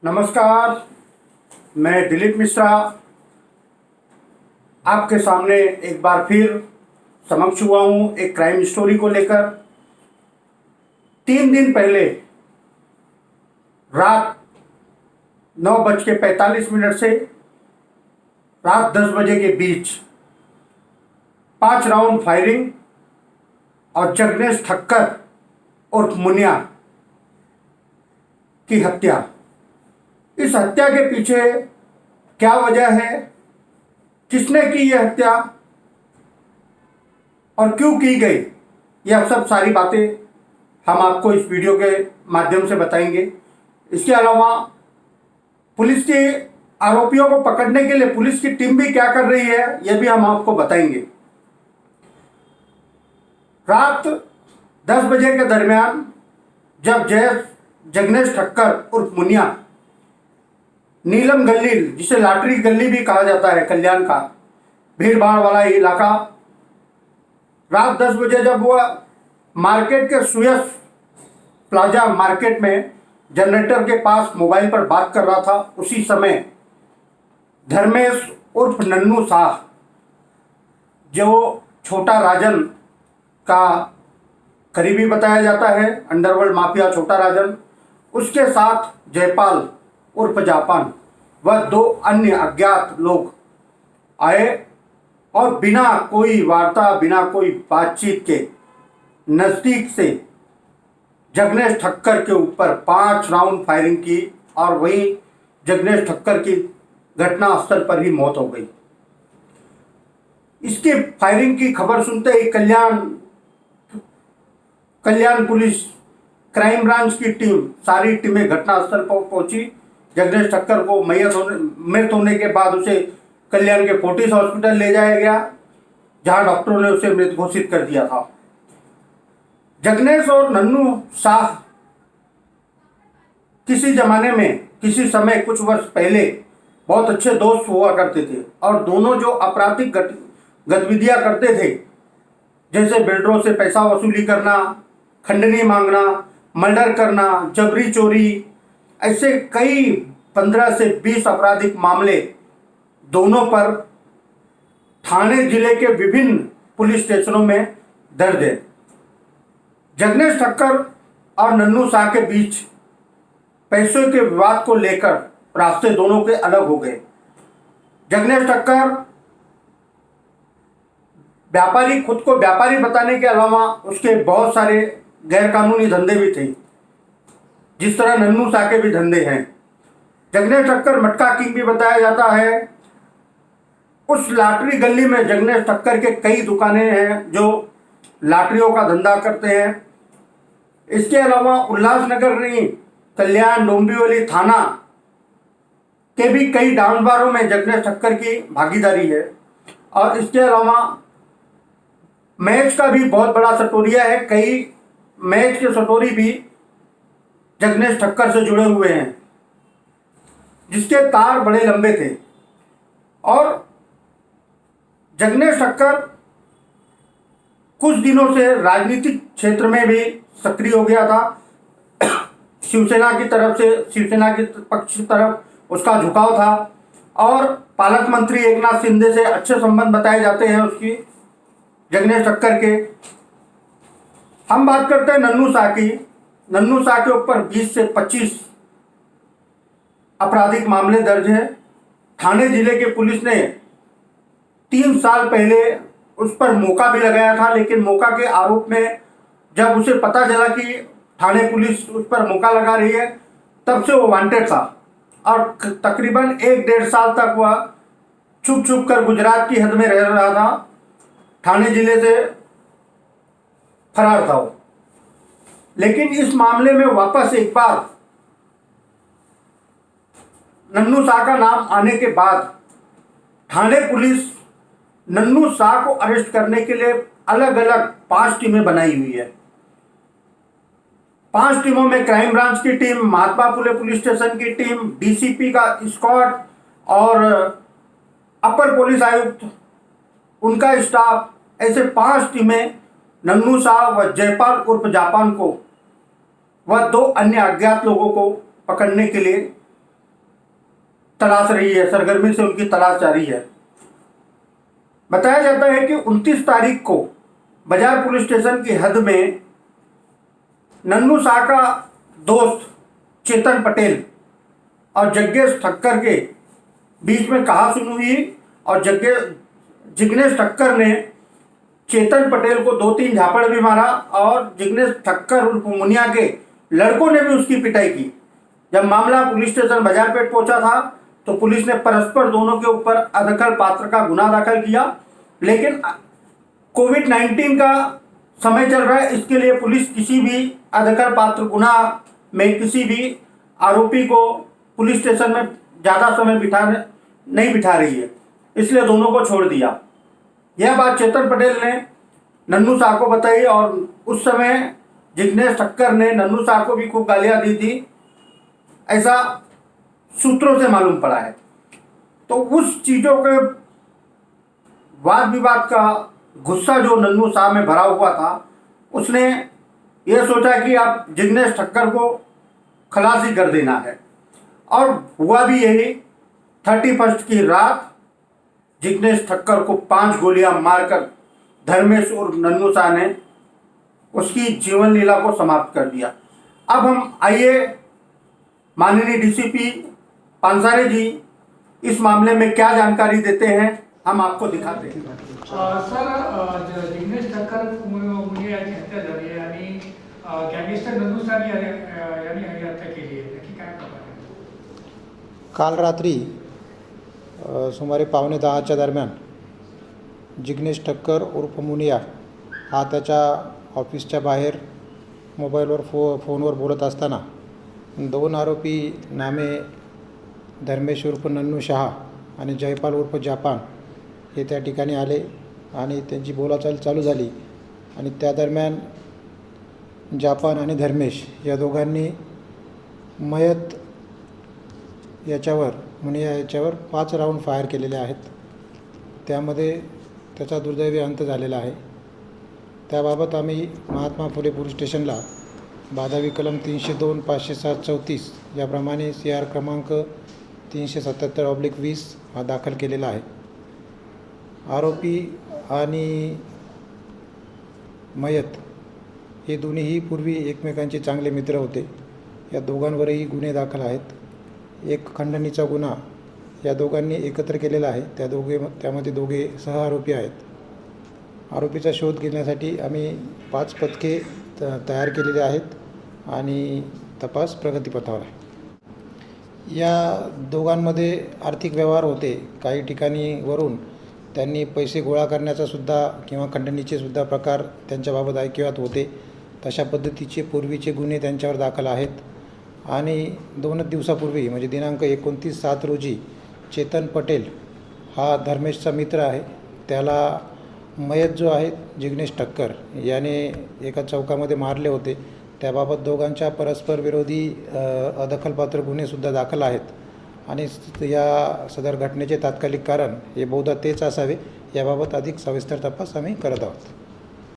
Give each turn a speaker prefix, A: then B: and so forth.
A: नमस्कार। मैं दिलीप मिश्रा आपके सामने एक बार फिर समक्ष हुआ हूँ एक क्राइम स्टोरी को लेकर। 3 दिन पहले रात 9:45 से रात 10 बजे के बीच 5 राउंड फायरिंग और जगनेश ठक्कर उर्फ मुनिया की हत्या। इस हत्या के पीछे क्या वजह है, किसने की यह हत्या और क्यों की गई, यह सब सारी बातें हम आपको इस वीडियो के माध्यम से बताएंगे। इसके अलावा पुलिस के आरोपियों को पकड़ने के लिए पुलिस की टीम भी क्या कर रही है, यह भी हम आपको बताएंगे। रात 10 बजे के दरमियान जब जगनेश ठक्कर उर्फ मुनिया नीलम गली, जिसे लॉटरी गली भी कहा जाता है, कल्याण का भीड़ भाड़ वाला इलाका, रात 10 बजे जब वह मार्केट के सुयस प्लाजा मार्केट में जनरेटर के पास मोबाइल पर बात कर रहा था, उसी समय धर्मेश उर्फ नन्नू शाह, जो छोटा राजन का करीबी बताया जाता है, अंडरवर्ल्ड माफिया छोटा राजन, उसके साथ जयपाल उर्फ जापान व 2 अन्य अज्ञात लोग आए और बिना कोई वार्ता, बिना कोई बातचीत के नज़दीक से जगनेश ठक्कर के ऊपर 5 राउंड फायरिंग की और वहीं जगनेश ठक्कर की घटनास्थल पर ही मौत हो गई। इसके फायरिंग की खबर सुनते ही कल्याण पुलिस क्राइम ब्रांच की टीम, सारी टीमें घटनास्थल पर पहुंची। जगनेश ठक्कर को मृत होने के बाद उसे कल्याण के फोर्टिस हॉस्पिटल ले जाया गया, जहां डॉक्टरों ने उसे मृत घोषित कर दिया था। जगनेश और नन्नू शाह किसी जमाने में, किसी समय कुछ वर्ष पहले बहुत अच्छे दोस्त हुआ करते थे और दोनों जो आपराधिक गतिविधियां करते थे, जैसे बिल्डरों से पैसा वसूली करना, खंडनी मांगना, मर्डर करना, जबरी चोरी, ऐसे कई 15 से 20 आपराधिक मामले दोनों पर ठाणे जिले के विभिन्न पुलिस स्टेशनों में दर्ज है। जगनेश ठक्कर और नन्नू शाह के बीच पैसों के विवाद को लेकर रास्ते दोनों के अलग हो गए। जगनेश ठक्कर व्यापारी, खुद को व्यापारी बताने के अलावा उसके बहुत सारे गैरकानूनी धंधे भी थे, जिस तरह नन्नू शाह के भी धंधे हैं। जगनेश ठक्कर मटका किंग भी बताया जाता है। उस लॉटरी गली में जगनेश ठक्कर के कई दुकानें हैं जो लॉटरियों का धंधा करते हैं। इसके अलावा उल्लासनगर नहीं, कल्याण, डोंबिवली थाना के भी कई डांस बारों में जगनेश ठक्कर की भागीदारी है। और इसके अलावा मैच का भी बहुत बड़ा सटोरिया है, कई मैच के सटोरी भी जगनेश ठक्कर से जुड़े हुए हैं, जिसके तार बड़े लंबे थे। और जगनेश ठक्कर कुछ दिनों से राजनीतिक क्षेत्र में भी सक्रिय हो गया था। शिवसेना की तरफ से, शिवसेना के पक्ष की तरफ उसका झुकाव था और पालक मंत्री एकनाथ शिंदे से अच्छे संबंध बताए जाते हैं उसकी, जगनेश ठक्कर के। हम बात करते हैं नन्नू शाह की। नन्नू शाह के ऊपर 20 से 25 आपराधिक मामले दर्ज हैं। ठाणे जिले के पुलिस ने 3 साल पहले उस पर मौका भी लगाया था, लेकिन मौका के आरोप में जब उसे पता चला कि ठाणे पुलिस उस पर मौका लगा रही है, तब से वो वांटेड था और तकरीबन 1-1.5 साल तक वह छुप छुप कर गुजरात की हद में रह रहा था। ठाणे जिले से फरार था वो। लेकिन इस मामले में वापस एक बार नन्नू शाह का नाम आने के बाद ठाणे पुलिस नन्नू शाह को अरेस्ट करने के लिए अलग अलग 5 टीमें बनाई हुई है। 5 टीमों में क्राइम ब्रांच की team, Mahatma Phule police station की टीम, डीसीपी का स्क्वाड और अपर पुलिस आयुक्त उनका स्टाफ, ऐसे 5 टीमें नन्नू शाह व जयपाल उर्फ जापान को व 2 अन्य अज्ञात लोगों को पकड़ने के लिए तलाश रही है, सरगर्मी से उनकी तलाश जारी है। बताया जाता है कि 29 तारीख को बाजार पुलिस स्टेशन की हद में नन्नू शाह का दोस्त चेतन पटेल और जग्गेश ठक्कर के बीच में कहासुनी हुई और जिग्नेश ठक्कर ने चेतन पटेल को 2-3 झापड़ भी मारा और जिग्नेश ठक्कर उर्फ मुनिया के लड़कों ने भी उसकी पिटाई की। जब मामला पुलिस स्टेशन बाजारपेट पहुंचा था तो पुलिस ने परस्पर दोनों के ऊपर अदखल पात्र का गुना दाखिल किया, लेकिन कोविड-19 का समय चल रहा है, इसके लिए पुलिस किसी भी अदखल पात्र गुना में किसी भी आरोपी को पुलिस स्टेशन में ज़्यादा समय नहीं बिठा रही है, इसलिए दोनों को छोड़ दिया। यह बात चेतन पटेल ने नन्नू शाह को बताई और उस समय जिग्नेश ठक्कर ने नन्नू शाह को भी खूब गालियाँ दी थी, ऐसा सूत्रों से मालूम पड़ा है। तो उस चीज़ों के वाद विवाद का गुस्सा जो नन्नू शाह में भरा हुआ था, उसने यह सोचा कि अब जिग्नेश ठक्कर को खलासी कर देना है और हुआ भी यही। 31 की रात जिग्नेश ठक्कर को 5 गोलियां मारकर धर्मेश और नन्नू शाह ने उसकी जीवन लीला को समाप्त कर दिया। अब हम आइए माननीय डीसीपी पानसारे जी इस मामले में क्या जानकारी देते हैं, हम आपको दिखाते हैं।
B: सर, जिग्नेश ठक्कर मुनिया याची हत्या झाली आहे आणि गँगस्टर नन्नू शाह यांनी हत्या केली आहे, नक्की काय प्रकार आहे?
C: काल रात्री सुमारे 9:15च्या दरम्यान जिग्नेश ठक्कर उर्फ मुनिया हा त्याच्या ऑफिसच्या बाहेर मोबाईलवर फोनवर बोलत असताना 2 आरोपी नामे धर्मेश उर्फ नन्नू शहा आणि जयपाल उर्फ जापान हे त्या ठिकाणी आले आणि त्यांची बोलाचाल चालू झाली आणि त्या दरम्यान जापान आणि धर्मेश या दोघांनी मयत याच्यावर मुनिया याच्यावर 5 राऊंड फायर केलेले आहेत। त्यामध्ये त्याचा दुर्दैवी अंत झालेला आहे। त्याबाबत आम्ही महात्मा फुले पोलीस स्टेशनला बाधावी कलम 302, 507-34 याप्रमाणे CR क्रमांक 377/20 हा दाखल केलेला आहे। आरोपी आणि मयत हे दोन्हीही पूर्वी एकमेकांचे चांगले मित्र होते। या दोघांवरही गुन्हे दाखल आहेत। एक खंडणीचा गुन्हा या दोघांनी एकत्र केलेला आहे। त्यामध्ये दोघे सहआरोपी आहेत। आरोपीचा शोध घेण्यासाठी आम्ही 5 पथके तयार केलेले आहेत आणि तपास प्रगतीपथावर आहे। या दोघांमध्ये आर्थिक व्यवहार होते। काही ठिकाणी वरून त्यांनी पैसे गोळा करण्याचा सुद्धा किंवा खंडणीचे सुद्धा प्रकार त्यांच्याबाबत ऐकिवात होते। तशा पद्धतीचे पूर्वीचे गुन्हे त्यांच्यावर दाखल आहेत आणि 2 दिवसापूर्वी म्हणजे दिनांक 29/7 रोजी चेतन पटेल हा धर्मेशचा मित्र आहे। त्याला मयत जो आहे जिग्नेश ठक्कर याने एका चौकामध्ये मारले होते। त्याबाबत दोघांच्या परस्पर विरोधी अदखलपात्र गुन्हेसुद्धा दाखल आहेत आणि या सदर घटनेचे तात्कालिक कारण हे बहुधा तेच असावे याबाबत अधिक सविस्तर तपास आम्ही करत आहोत।